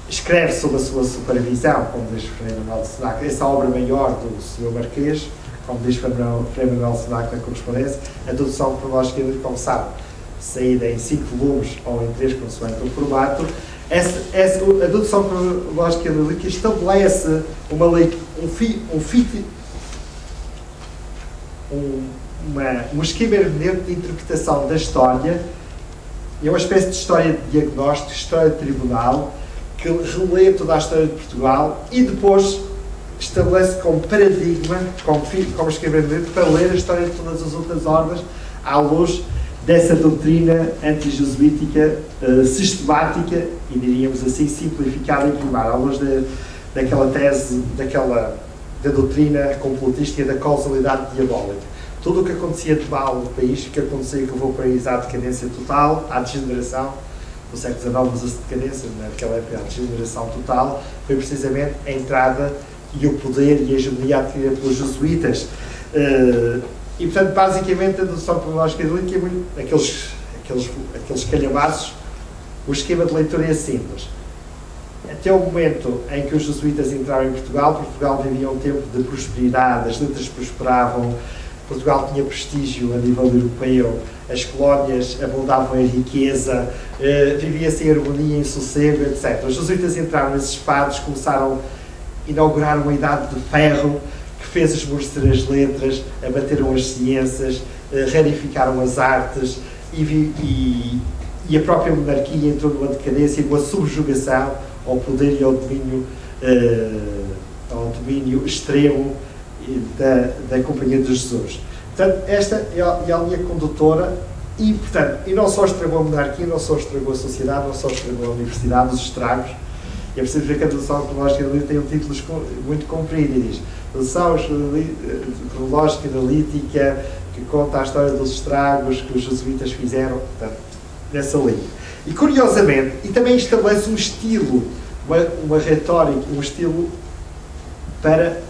escreve sob a sua supervisão, como diz Frei Manuel de Senac, essa obra maior do Sr. Marquês, como diz Frei Manuel de Senac na correspondência, a dedução cronológica, como sabe, saída em 5 volumes ou em 3, consoante o formato. A dedução cronológica analítica estabelece um esquema hermenêutico de interpretação da história. É uma espécie de história de diagnóstico, história de tribunal, que relê toda a história de Portugal e depois estabelece como paradigma, como esquema hermenêutico, para ler a história de todas as outras ordens à luz dessa doutrina anti-jesuítica sistemática e, diríamos assim, simplificada e primária, à luz daquela tese, da doutrina complotística da causalidade diabólica. Tudo o que acontecia de mal no país, que acontecia, que levou o país à decadência total, à degeneração, no século XIX usa-se decadência, naquela época a degeneração total, foi precisamente a entrada e o poder e a hegemonia adquirida pelos jesuítas. E, portanto, basicamente, a dedução cronológica analítica é muito aqueles calhamaços. O esquema de leitura é simples. Até o momento em que os jesuítas entraram em Portugal vivia um tempo de prosperidade, as letras prosperavam, Portugal tinha prestígio a nível europeu, as colónias abundavam em riqueza, vivia-se em harmonia, em sossego, etc. Os jesuítas entraram nesses espaços, começaram a inaugurar uma idade de ferro, que fez esmorecer as letras, abateram as ciências, rarificaram as artes e a própria monarquia entrou numa decadência, numa subjugação ao poder e ao domínio extremo da Companhia de Jesus. Portanto, esta é a linha condutora e, portanto, não só estragou a monarquia, não só estragou a sociedade, não só estragou a universidade, os estragos. É preciso ver que a dedução cronológica analítica tem um título muito comprido e diz: dedução cronológica analítica que conta a história dos estragos que os jesuítas fizeram, portanto, nessa linha. E, curiosamente, e também estabelece um estilo, uma retórica, um estilo para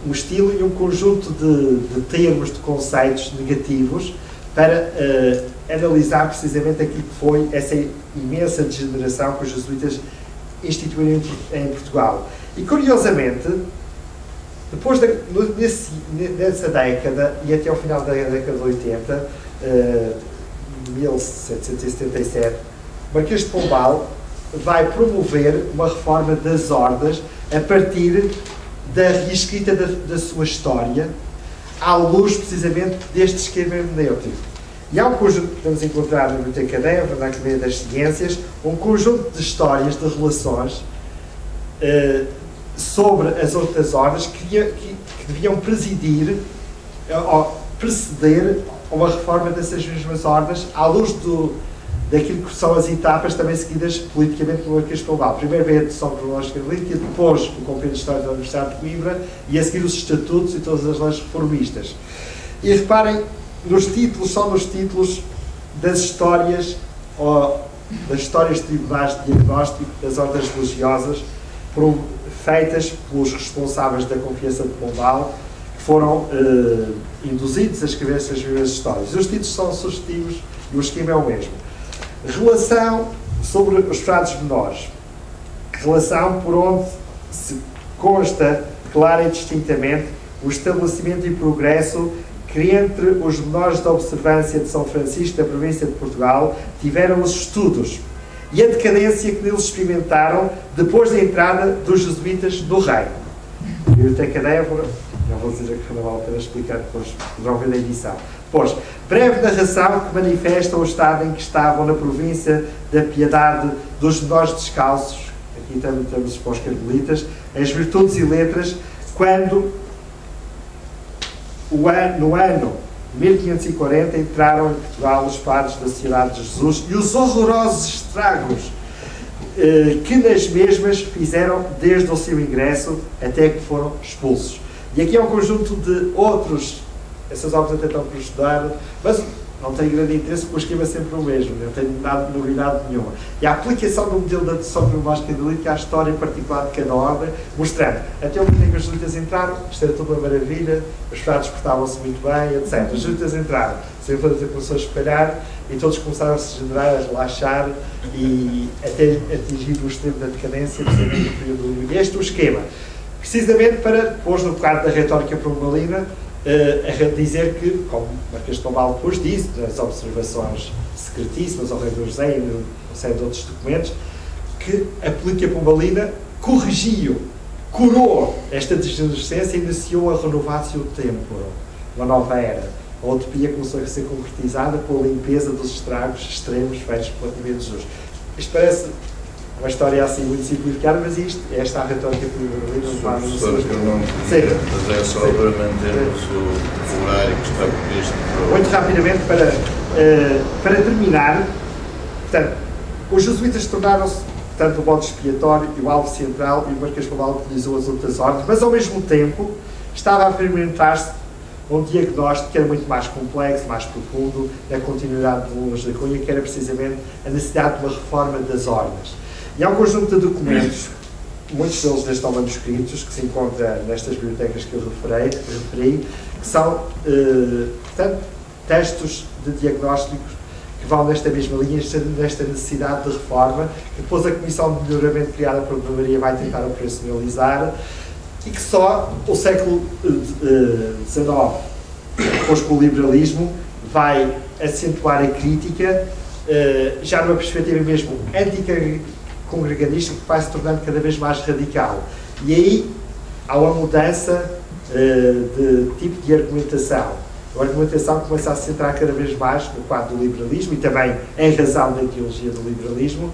um estilo e um conjunto de termos, de conceitos negativos para analisar precisamente aquilo que foi essa imensa degeneração que os jesuítas instituíram em Portugal. E, curiosamente, depois nessa década e até ao final da década de 80, 1777, o Marquês de Pombal vai promover uma reforma das ordens a partir da reescrita da sua história, à luz precisamente deste esquema hermenêutico. E há um conjunto que podemos encontrar na Biblioteca de Évora, na Academia das Ciências, um conjunto de histórias, de relações sobre as outras ordens que deviam preceder a uma reforma dessas mesmas ordens, à luz daquilo que são as etapas também seguidas politicamente pelo Marquês de Pombal. Primeiro veio a dedução cronológica analítica, depois o Compêndio de História da Universidade de Coimbra e a seguir os estatutos e todas as leis reformistas. E reparem, só nos títulos das histórias de tribunais de diagnóstico das ordens religiosas feitas pelos responsáveis da Confiança de Pombal, que foram induzidos a escrever essas mesmas histórias. Os títulos são sugestivos e o esquema é o mesmo. Relação sobre os frades menores. Relação por onde se consta clara e distintamente o estabelecimento e progresso que entre os menores da observância de São Francisco da província de Portugal tiveram os estudos e a decadência que neles experimentaram depois da entrada dos jesuítas no reino. Biblioteca de Évora, não vou dizer que não vale a pena explicar, depois poderão ver na edição. Depois, breve narração que manifesta o estado em que estavam na província da piedade dos menores descalços, aqui também temos para os carmelitas, as virtudes e letras, quando no ano 1540 entraram em Portugal os padres da Sociedade de Jesus e os horrorosos estragos que nas mesmas fizeram desde o seu ingresso até que foram expulsos. E aqui há um conjunto de outros, essas obras até estão por estudar, mas não tem grande interesse porque o esquema é sempre o mesmo, não tem nada de novidade nenhuma. E a aplicação do modelo da dedução cronológica analítica à história em particular de cada ordem, mostrando até o momento em que os jesuítas entraram, isto era tudo uma maravilha, os frades portavam-se muito bem, etc. Os jesuítas entraram, sem todas as começou a espalhar e todos começaram a se generar, a relaxar e até atingir o extremo da decadência, precisamente no período do livro. E este é o esquema. Precisamente para, depois no quadro da retórica pombalina, a dizer que, como Marquês de Pombal depois disse, nas observações secretíssimas ao rei do José e uma série de outros documentos, que a política pombalina corrigiu, curou esta degenerescência e iniciou a renovatio tempora, uma nova era. A utopia começou a ser concretizada pela limpeza dos estragos extremos feitos pela Timóteo de Jesus. Isto parece uma história assim muito simplificada, mas esta é a retórica pombalina. Professor, eu não queria, mas é só para mantermos o horário que está previsto. Muito rapidamente, para terminar, portanto, os jesuítas tornaram-se, tanto o bode expiatório e o alvo central, e o Marquês de Pombal utilizou as outras ordens, mas ao mesmo tempo estava a experimentar-se um diagnóstico que era muito mais complexo, mais profundo, na continuidade de Lourdes da Cunha, que era precisamente a necessidade de uma reforma das ordens. E há um conjunto de documentos, muitos deles estão manuscritos, que se encontram nestas bibliotecas que eu referi, que são, portanto, textos de diagnósticos que vão nesta mesma linha, nesta necessidade de reforma, que depois a Comissão de Melhoramento criada por Dona Maria vai tentar operacionalizar, e que só o século XIX, depois com o liberalismo, vai acentuar a crítica, já numa perspectiva mesmo anticongreganista, que vai se tornando cada vez mais radical. E aí há uma mudança de tipo de argumentação. A argumentação começa a se centrar cada vez mais no quadro do liberalismo e também em razão da ideologia do liberalismo,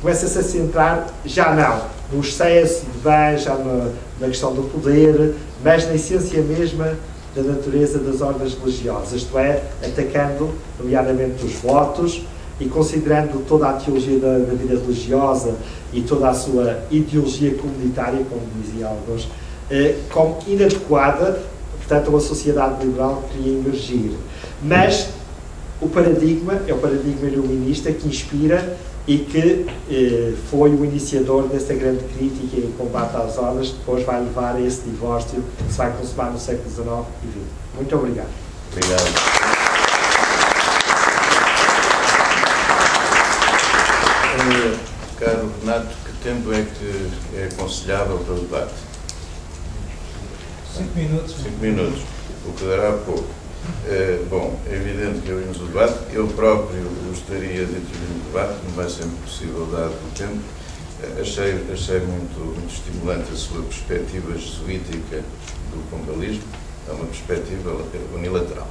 começa-se a centrar já não no excesso de bens, já na questão do poder, mas na essência mesma da natureza das ordens religiosas, isto é, atacando nomeadamente os votos e considerando toda a teologia da vida religiosa e toda a sua ideologia comunitária, como diziam alguns, como inadequada, portanto, uma sociedade liberal que queria emergir. Mas o paradigma é o paradigma iluminista que inspira e que foi o iniciador dessa grande crítica e combate às ordens, que depois vai levar a esse divórcio que se vai consumar no século XIX e XX. Muito obrigado. Obrigado. Caro Renato, que tempo é que é aconselhável para o debate? 5 minutos. 5 minutos, o que dará pouco. Bom, é evidente que abrimos o debate. Eu próprio gostaria de intervir no debate, não vai ser possível dado o tempo. Achei muito estimulante a sua perspectiva jesuítica do pombalismo. É uma perspectiva unilateral.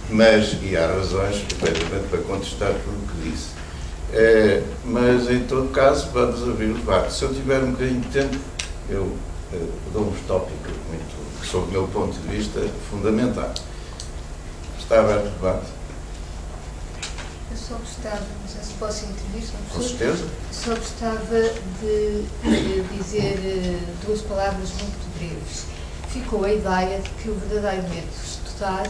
Mas, e há razões, efetivamente, para contestar tudo o que disse. Mas, em todo caso, vamos abrir o debate. Se eu tiver um bocadinho de tempo, eu dou um tópico que, sob o meu ponto de vista, fundamental. Está aberto o debate? Eu só gostava, não sei se posso intervir, com certeza. Só gostava de dizer duas palavras muito breves. Ficou a ideia de que o verdadeiro método de estudar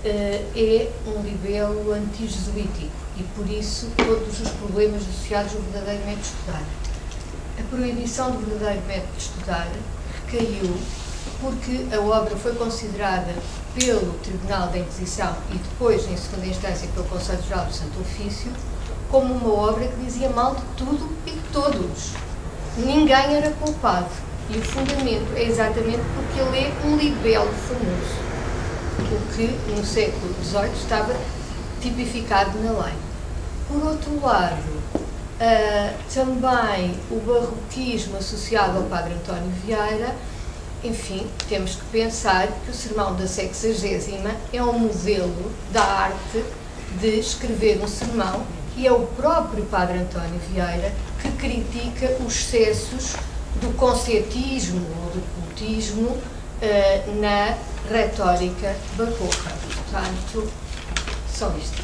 é um libelo anti-jesuítico e, por isso, todos os problemas associados ao verdadeiro método de estudar. A proibição do verdadeiro método de estudar recaiu porque a obra foi considerada pelo Tribunal da Inquisição e depois, em segunda instância, pelo Conselho Geral do Santo Ofício, como uma obra que dizia mal de tudo e de todos. Ninguém era culpado. E o fundamento é exatamente porque ele é um libelo famoso, o que no século XVIII estava tipificado na lei. Por outro lado, também o barroquismo associado ao Padre António Vieira, enfim, temos que pensar que o sermão da 60ª é um modelo da arte de escrever um sermão e é o próprio Padre António Vieira que critica os excessos do conceitismo ou do cultismo na retórica barroca. Portanto, só isto.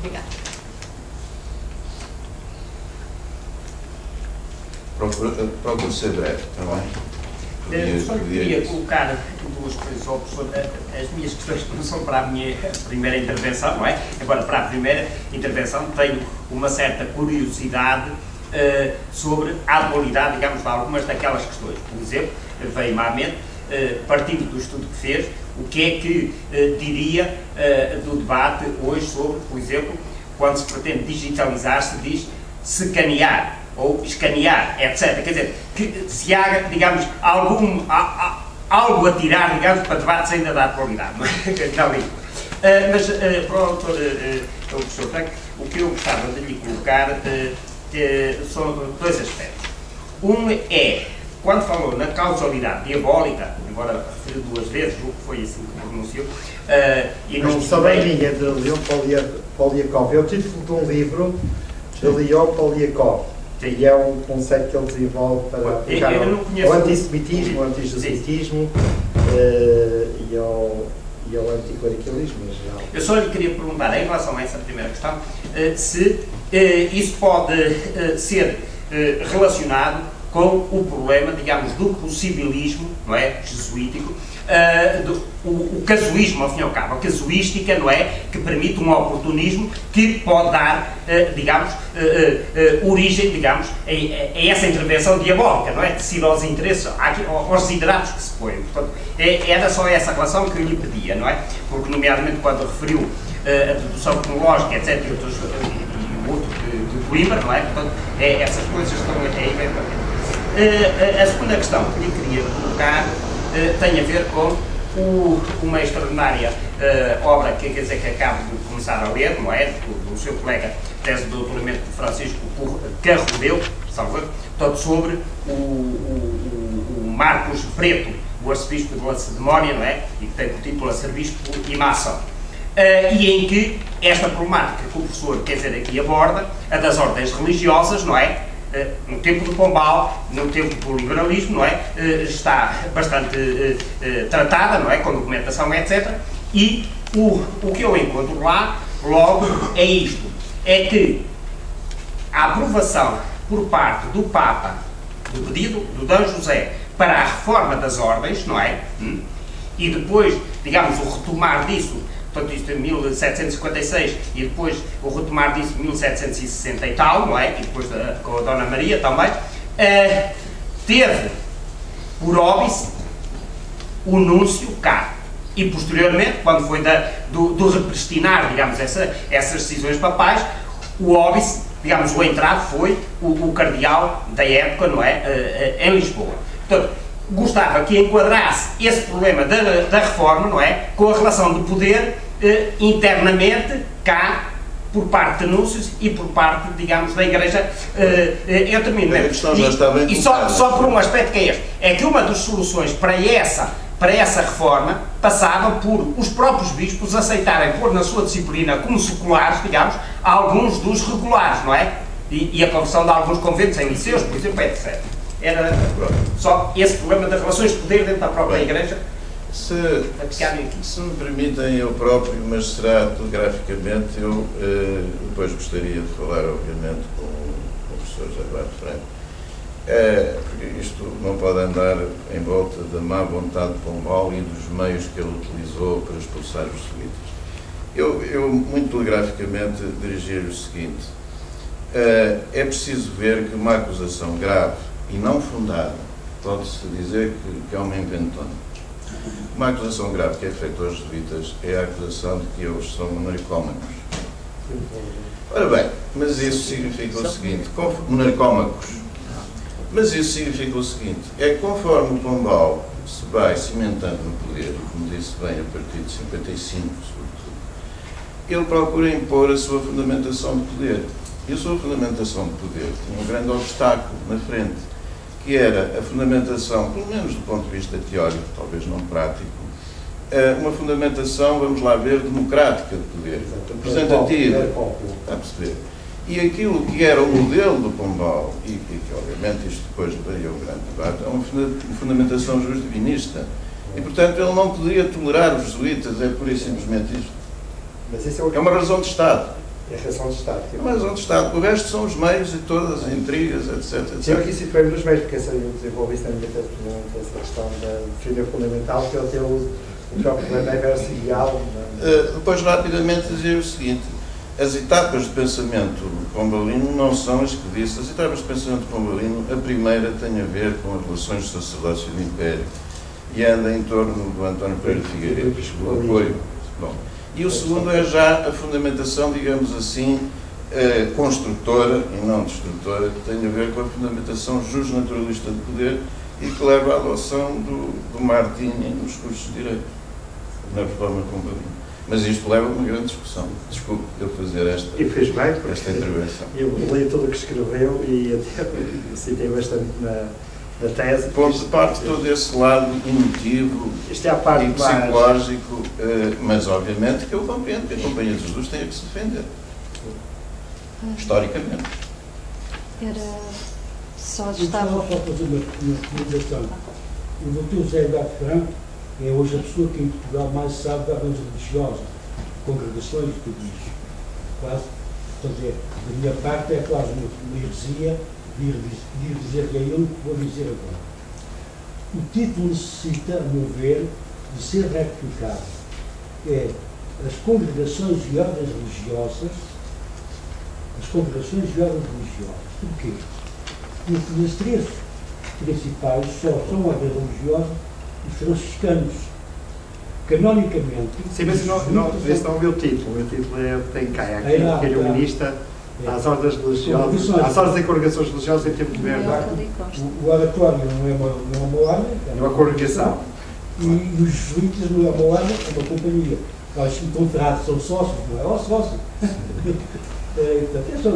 Obrigada. Procuro ser breve, está bem? Só queria colocar duas coisas ao professor. As minhas questões não são para a minha primeira intervenção, não é? Agora, para a primeira intervenção, tenho uma certa curiosidade sobre a atualidade, digamos, de algumas daquelas questões. Por exemplo, veio-me à mente, partindo do estudo que fez, o que é que diria do debate hoje sobre, por exemplo, quando se pretende digitalizar, se diz escanear ou escanear, etc. Quer dizer, que se há, digamos, algo a tirar, digamos, para debates ainda da atualidade, não é? Mas, para o autor, o professor Franco, o que eu gostava de lhe colocar são dois aspectos. Um é, quando falou na causalidade diabólica, embora referiu duas vezes, o que foi assim que pronunciou, e não estudei... A linha de Leon Poliakov é o título de um livro de Leon Poliakov. Sim. E é um conceito que ele desenvolve para aplicar ao antissemitismo, ao antijesuitismo e ao anticlericalismo em geral. Eu só lhe queria perguntar, em relação a essa primeira questão, se isso pode ser relacionado com o problema, digamos, do possibilismo, não é, jesuítico, o casuísmo, ao fim e ao cabo, a casuística, não é, que permite um oportunismo que pode dar, digamos, origem, digamos, a essa intervenção diabólica, não é, de ir aos interesses, aos desideratos que se põem. Portanto, era só essa relação que eu lhe pedia, não é, porque, nomeadamente, quando referiu a dedução cronológica, etc., e o outro de Coimbra, não é, portanto, essas coisas estão eventualmente. A segunda questão que lhe queria colocar tem a ver com uma extraordinária obra que, quer dizer, que acabo de começar a ler, não é? Do seu colega tese de doutoramento de Francisco Carrodeu, portanto, sobre o Marcos Preto, o arcebispo de Lacedemónia, não é? E que tem por título Arcebispo e Maçom. E em que esta problemática que o professor, quer dizer, aqui aborda, a das ordens religiosas, não é? No tempo do Pombal, no tempo do liberalismo, não é? Está bastante tratada, não é? Com documentação, etc. E o que eu encontro lá, logo, é isto. É que a aprovação por parte do Papa do pedido do D. José para a reforma das ordens, não é? E depois, digamos, o retomar disso, portanto, isto em 1756, e depois o retomar disso em 1760 e tal, não é? E depois com a Dona Maria também, teve por óbice o núncio cá. E posteriormente, quando foi do repristinar, digamos, essas decisões papais, o óbice, digamos, o entrado foi o cardeal da época, não é? Em Lisboa. Portanto, gostava que enquadrasse esse problema da reforma, não é? Com a relação de poder internamente cá, por parte de núncios e por parte, digamos, da Igreja. Eu termino mesmo. E só por um aspecto que é este. É que uma das soluções para essa reforma passava por os próprios bispos aceitarem pôr na sua disciplina como seculares, digamos, alguns dos regulares, não é? E a conversão de alguns conventos em liceus, por exemplo, etc. Era só esse problema das relações de poder dentro da própria Igreja. Se me permitem, eu próprio, mas será telegraficamente, eu depois gostaria de falar, obviamente, com o professor José Eduardo Franco, porque isto não pode andar em volta da má vontade de Pombal e dos meios que ele utilizou para expulsar os jesuítas. Eu muito telegraficamente, dirigir-lhe o seguinte: é preciso ver que uma acusação grave e não fundada, pode-se dizer que é uma inventona. Uma acusação grave que é feita aos jesuítas é a acusação de que eles são monarcómacos. Ora bem, mas isso significa o seguinte, monarcómacos. Mas isso significa o seguinte, é que conforme o Pombal se vai cimentando no poder, como disse bem, a partir de 55, sobretudo, ele procura impor a sua fundamentação de poder. E a sua fundamentação de poder tinha um grande obstáculo na frente, que era a fundamentação, pelo menos do ponto de vista teórico, talvez não prático, uma fundamentação, vamos lá ver, democrática de poder, representativa, está a perceber? E aquilo que era o modelo do Pombal, e que obviamente isto depois levaria a um grande debate, é uma fundamentação jusdivinista. E, portanto, ele não poderia tolerar os jesuítas, é pura e simplesmente isto. Mas isso é uma razão de Estado. É a razão de Estado. É uma razão de Estado. O resto são os meios e todas as intrigas, etc. Eu aqui situei nos meios, porque eu desenvolvi isso na minha tese, essa questão da defesa fundamental, que é o teu próprio problema ideal. Depois, rapidamente, dizer o seguinte: as etapas de pensamento pombalino não são as que disse. As etapas de pensamento pombalino, a primeira tem a ver com as relações de sacerdócio e do Império. e anda em torno do António Pereira de Figueiredo, o apoio. Bom, e o segundo é já a fundamentação, digamos assim, construtora e não destrutora, que tem a ver com a fundamentação justnaturalista de poder e que leva à adoção do Martini nos cursos de Direito, na reforma complementar. Mas isto leva a uma grande discussão. Desculpe eu fazer esta intervenção. Eu li tudo o que escreveu e até citei bastante na tese. Parte todo esse lado emotivo isto é a parte e psicológico, mas obviamente que eu compreendo que a Companhia de Jesus tenha que se defender. Historicamente. Era só estava só fazer uma recomendação. O Dr. José Eduardo Franco é hoje a pessoa que em Portugal mais sabe da coisa religiosa, congregações e tudo isso. Quase, quer dizer, da minha parte é quase uma heresia de dizer que é eu que vou dizer agora. O título necessita, a meu ver, de ser retificado. É as congregações e ordens religiosas. As congregações e ordens religiosas. Porquê? Porque as três principais só são ordens religiosas os franciscanos. Canonicamente. Sim, mas esse não é o meu título. O meu título tem cá, é calunista às ordens religiosas, às ordens e congregações religiosas em tempo de verdade. O oratório não é uma ordem. É uma congregação. E os jesuítas não é uma ordem, é uma companhia. Nós, contratos, são sócios, não é? Ó, sócio.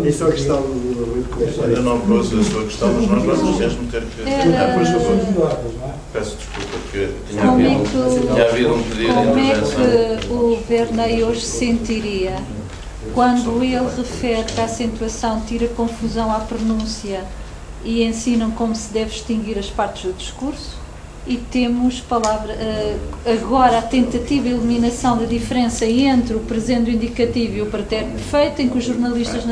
Isso é a questão do... Ainda não pôs a sua questão, mas nós vamos mesmo ter que... Peço desculpa, porque tinha havido um pedido de intervenção. Como é que o Verney hoje se sentiria quando ele refere que a acentuação tira confusão à pronúncia e ensinam como se deve distinguir as partes do discurso? E temos agora a tentativa de eliminação da diferença entre o presente indicativo e o pretérito perfeito, em que os jornalistas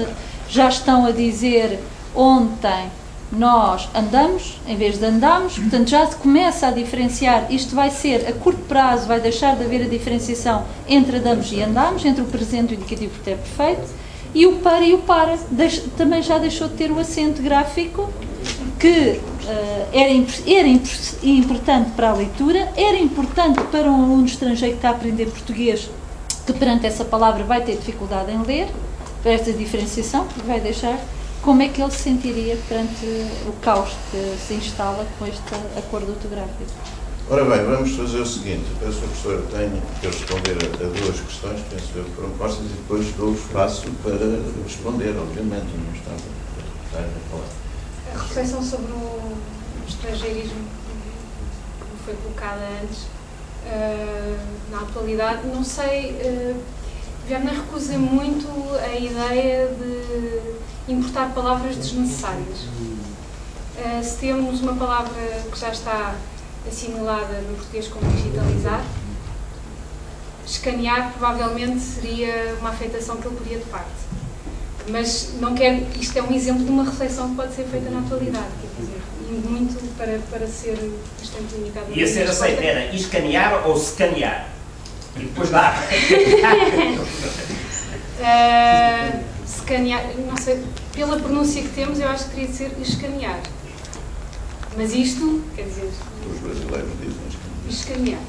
já estão a dizer ontem nós andamos, em vez de andamos, portanto já se começa a diferenciar, isto vai ser, a curto prazo vai deixar de haver a diferenciação entre andamos e andamos, entre o presente e o indicativo e o pretérito perfeito, e o para também já deixou de ter o acento gráfico, que era importante para a leitura, era importante para um aluno estrangeiro que está a aprender português, que perante essa palavra vai ter dificuldade em ler, para esta diferenciação, que vai deixar, como é que ele se sentiria perante o caos que se instala com este acordo ortográfico? Ora bem, vamos fazer o seguinte, a sua professora tem que responder a duas questões, penso eu, que foram postas, e depois dou o espaço para responder, obviamente, não estava a falar. A reflexão sobre o estrangeirismo que foi colocada antes, na atualidade, não sei, Verney recusa muito a ideia de importar palavras desnecessárias. Se temos uma palavra que já está assimilada no português como digitalizar, escanear provavelmente seria uma afetação que ele podia de parte. Mas não quero, isto é um exemplo de uma reflexão que pode ser feita na atualidade, quer dizer, e muito para ser bastante limitado. Ia ser aceito, era escanear ou scanear? E depois dá. Escanear, não sei, pela pronúncia que temos, eu acho que teria de ser escanear. Mas isto, quer dizer... Os brasileiros dizem escanear.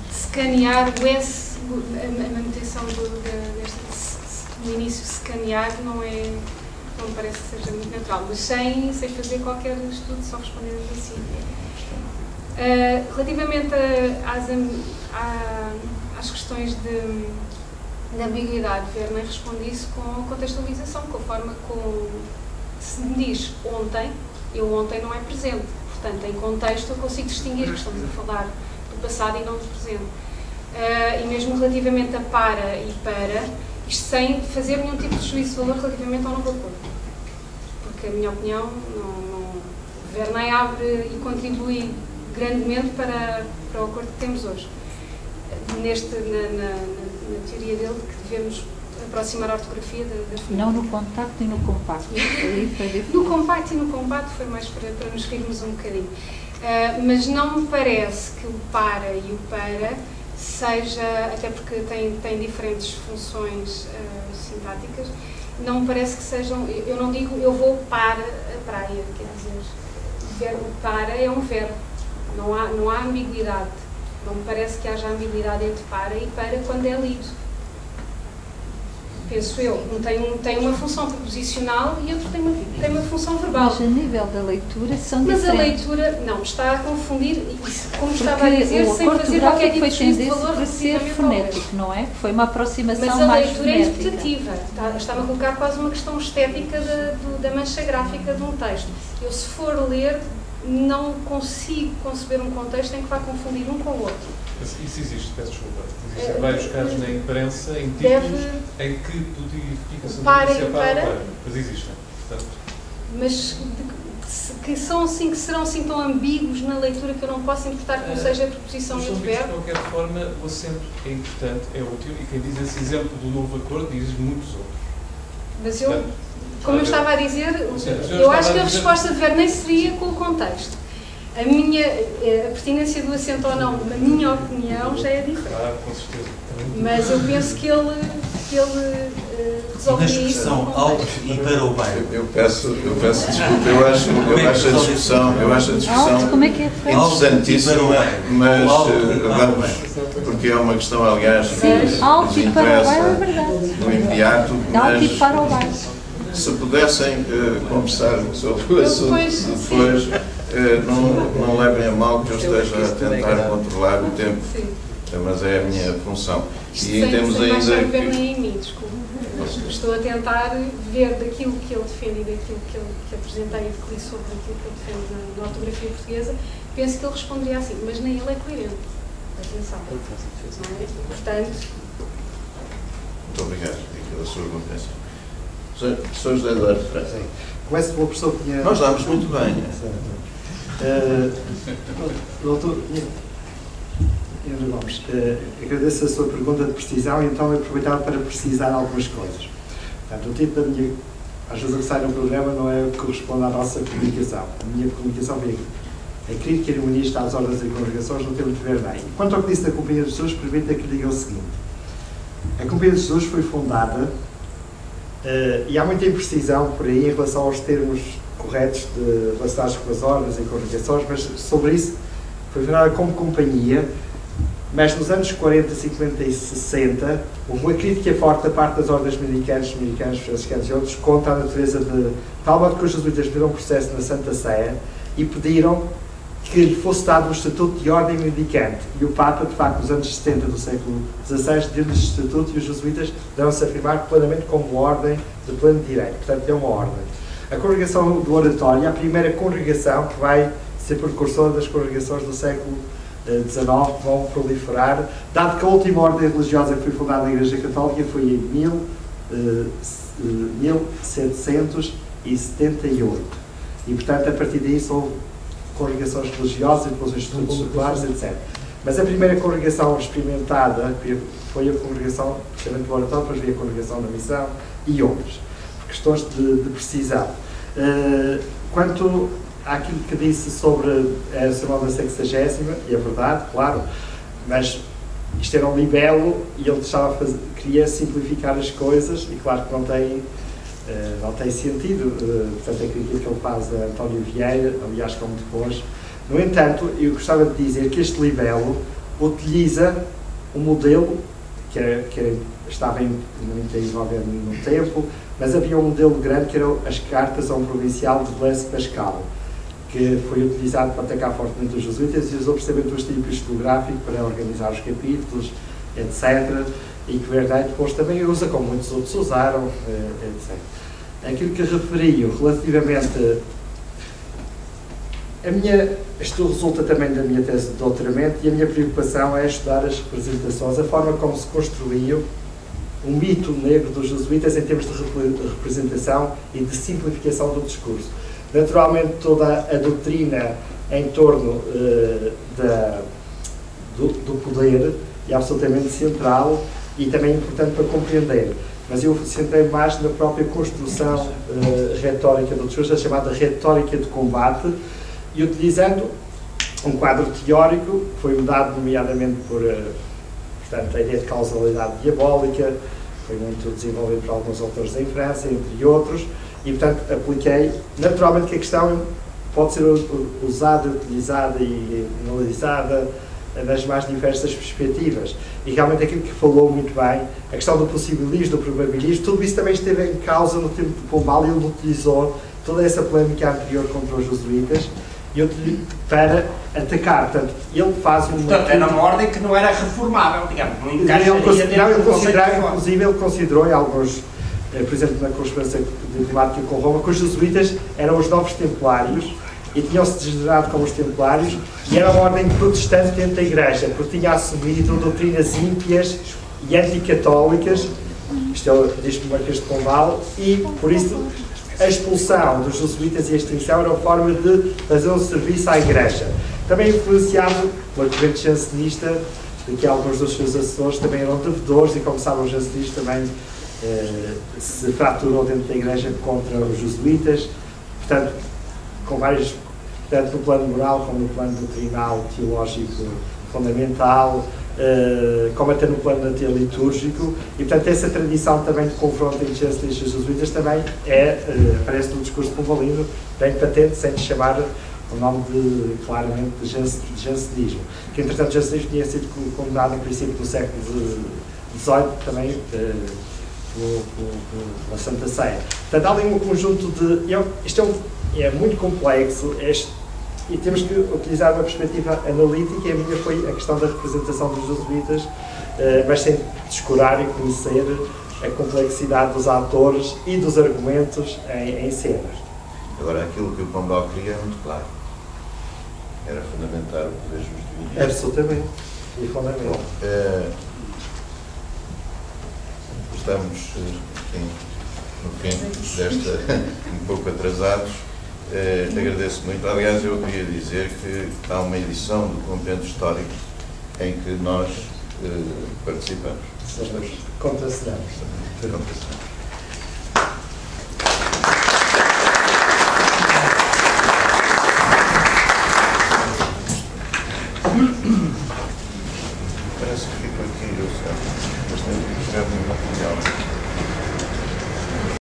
Escanear, o S, a manutenção no início, escanear, não me parece que seja muito natural, mas sem fazer qualquer estudo, só respondendo assim. Relativamente às questões de ambiguidade, Verney responde isso com contextualização, com a forma como se me diz ontem, eu ontem não é presente. Portanto, em contexto eu consigo distinguir que estamos a falar do passado e não do presente. E mesmo relativamente a para e para, isto sem fazer nenhum tipo de juízo de valor relativamente ao novo acordo. Porque a minha opinião, Verney abre e contribui grandemente para o acordo que temos hoje. Na teoria dele, que devemos aproximar a ortografia da fonte. Não no contacto e no compacto. No compacto e no compacto foi mais para nos rirmos um bocadinho. Mas não me parece que o para e o para seja, até porque tem diferentes funções sintáticas, não me parece que sejam, eu não digo eu vou para a praia, quer dizer, o verbo para é um verbo, Não há ambiguidade. Não me parece que haja ambiguidade entre para e para quando é lido. Penso eu. Um tem uma função preposicional e outro tem uma função verbal. Mas a nível da leitura são Mas diferentes. a leitura, não, está a confundir, como estava a dizer, o sem acordo fazer qualquer tipo foi de juízo de tendência valor para ser relativamente ao resto. fonético, não é? Foi uma aproximação Mas a mais leitura é fonética. interpretativa. Está-me a colocar quase uma questão estética da mancha gráfica de um texto. Eu, se for ler, não consigo conceber um contexto em que vá confundir um com o outro. Isso existe, peço desculpa. Existem vários casos na imprensa, em títulos, em que fica-se a notícia para. Mas existem. Portanto, mas que serão assim tão ambíguos na leitura que eu não posso interpretar que não seja a preposição e o verbo? De qualquer forma, o acento é importante, é útil, e quem diz esse exemplo do novo acordo diz muitos outros. Mas eu, como eu estava a dizer, eu acho que a resposta de verbo nem seria com o contexto. A pertinência do acento ou não, na minha opinião, já é diferente. Com certeza. Mas eu penso que ele resolve isso. Na expressão alto e para o bairro. Eu peço desculpa, eu acho a discussão Alto, como é que é? interessantíssima, mas vamos, porque é uma questão, aliás, que Alto nos e para o bairro é interessa verdade. no imediato, Alto e mas para o bairro. se pudessem conversar sobre o assunto depois, não levem a mal que eu esteja a tentar controlar o tempo, mas é a minha função. E em termos ainda estou a tentar ver daquilo que ele defende e daquilo que apresentei e que li sobre aquilo que ele defende na ortografia portuguesa, penso que ele responderia assim, mas nem ele é coerente. Atenção. Não é? Portanto... Muito obrigado pela sua compreensão. Professor José Eduardo França. Começo pela pessoa que tinha... Nós damos muito bem. Doutor Pedro Gomes, agradeço a sua pergunta de precisão e então eu aproveitava para precisar algumas coisas. Portanto, o título da minha ajuda que sai no programa não é o que corresponde à nossa comunicação. A minha comunicação veio a crítica e humanista às ordens e congregações não temos de ver bem. Quanto ao que disse da Companhia de Jesus, permita que lhe diga o seguinte. A Companhia de Jesus foi fundada e há muita imprecisão por aí em relação aos termos corretos relacionados com as ordens e congregações, mas sobre isso foi fundada como companhia, mas nos anos 40, 50 e 60 houve uma crítica forte da parte das ordens dominicanas, franciscanos e outros contra a natureza de tal modo que os jesuítas pediram um processo na Santa Sé e pediram que lhe fosse dado um estatuto de ordem mendicante. E o Papa, de facto, nos anos 70 do século XVI, deu-lhes este estatuto e os jesuítas deram-se a afirmar plenamente como ordem de pleno direito. Portanto, é uma ordem. A congregação do Oratório é a primeira congregação que vai ser precursora das congregações do século XIX que vão proliferar, dado que a última ordem religiosa que foi fundada na Igreja Católica foi em 1778. E, portanto, a partir daí são congregações religiosas, depois os institutos seculares, etc. Mas a primeira congregação experimentada foi a congregação, precisamente do Oratório, depois veio a congregação da Missão e outras, por questões de precisão. Quanto àquilo que disse sobre a Sermão da 60ª, e é verdade, claro, mas isto era um libelo e ele queria simplificar as coisas, e claro que não tem sentido, portanto, a crítica que ele faz a António Vieira, aliás, como depois. No entanto, eu gostava de dizer que este libelo utiliza um modelo que estava muito em voga no tempo, mas havia um modelo grande que eram as cartas a um provincial de Blaise Pascal, que foi utilizado para atacar fortemente os jesuítas e usou precisamente o estilo epistolográfico para organizar os capítulos, etc. E que Vernet depois também usa, como muitos outros usaram, etc. Aquilo que referi relativamente... Isto resulta também da minha tese de doutoramento e a minha preocupação é estudar as representações, a forma como se construiu o mito negro dos jesuítas em termos de representação e de simplificação do discurso. Naturalmente, toda a doutrina em torno do poder é absolutamente central e também importante para compreender. Mas eu centrei mais na própria construção retórica do discurso, a chamada retórica de combate, e utilizando um quadro teórico que foi mudado nomeadamente por portanto, a ideia de causalidade diabólica, foi muito desenvolvido por alguns autores em França, entre outros, e portanto apliquei, naturalmente que a questão pode ser usada, utilizada e analisada nas mais diversas perspectivas. E realmente aquilo que falou muito bem, a questão do possibilismo, do probabilismo, tudo isso também esteve em causa no tempo de Pombal e ele utilizou toda essa polémica anterior contra os jesuítas para atacar. Portanto, ele faz uma... Portanto, era uma ordem que não era reformável, digamos, não encaixaria inclusive ele considerou em alguns, por exemplo, na correspondência diplomática com Roma, que os jesuítas eram os novos templários e tinham-se designado como os templários e era uma ordem protestante dentro da Igreja, porque tinha assumido doutrinas ímpias e anticatólicas, isto é o diz-me Marquês de Pombal, e por isso a expulsão dos jesuítas e a extinção era uma forma de fazer um serviço à Igreja. Também influenciado pela corrente jansenista, de que alguns dos seus assessores também eram devedores e, como sabem, o jansenismo também se fraturou dentro da Igreja contra os jesuítas, portanto, com vários, tanto no plano moral como no plano doutrinal, teológico, fundamental, como até no plano até litúrgico, e portanto essa tradição também de confronto entre jansenistas e jesuítas também aparece no discurso pombalino, bem patente, sem chamar o nome claramente de jansenismo, que entretanto o jansenismo tinha sido condenado no princípio do século XVIII também pela Santa Ceia. Portanto há ali um conjunto de... Isto é muito complexo, e temos que utilizar uma perspectiva analítica, e a minha foi a questão da representação dos jesuítas, mas sem descurar e conhecer a complexidade dos atores e dos argumentos em cena. Agora, aquilo que o Pombal queria é muito claro. Era fundamentar o poder justo. Absolutamente. E fundamental. Estamos no fim desta, um pouco atrasados. Agradeço muito. Aliás, eu queria dizer que há uma edição do Compêndio Histórico em que nós participamos. Contracenamos. Parece que fico aqui, eu sei, bastante, escrevo uma opinião.